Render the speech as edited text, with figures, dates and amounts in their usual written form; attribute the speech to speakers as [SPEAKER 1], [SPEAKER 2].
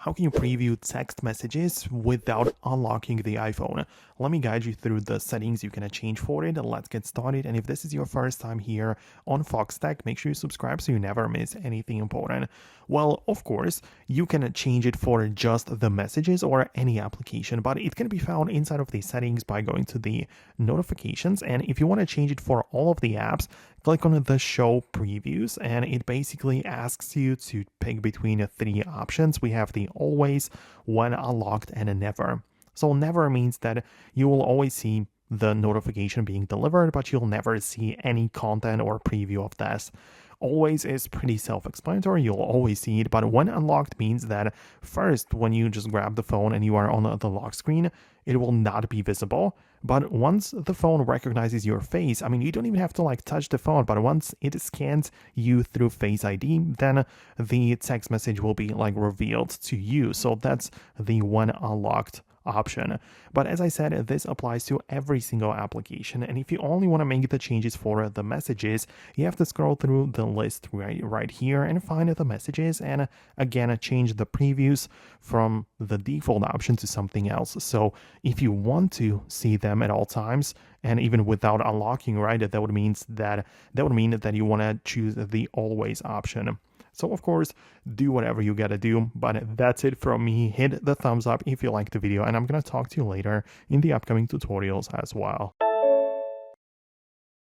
[SPEAKER 1] How can you preview text messages without unlocking the iPhone? Let me guide you through the settings you can change for it. Let's get started. And if this is your first time here on Foxtecc, make sure you subscribe so you never miss anything important. Well, of course, you can change it for just the messages or any application, but it can be found inside of the settings by going to the notifications. And if you want to change it for all of the apps, click on the show previews, and it basically asks you to pick between three options. We have the always, when unlocked, and never. So never means that you will always see the notification being delivered, but you'll never see any content or preview of this. Always is pretty self-explanatory, you'll always see it, but when unlocked means that first, when you just grab the phone and you are on the lock screen, it will not be visible. But once the phone recognizes your face, I mean, you don't even have to touch the phone, but once it scans you through Face ID, then the text message will be revealed to you. So that's the when unlocked option. But as I said, this applies to every single application, and if you only want to make the changes for the messages, you have to scroll through the list right here and find the messages, and again change the previews from the default option to something else. So if you want to see them at all times, and even without unlocking, right, that would mean that you want to choose the always option. So of course, do whatever you gotta do, but that's it from me. Hit the thumbs up if you liked the video, and I'm gonna talk to you later in the upcoming tutorials as well.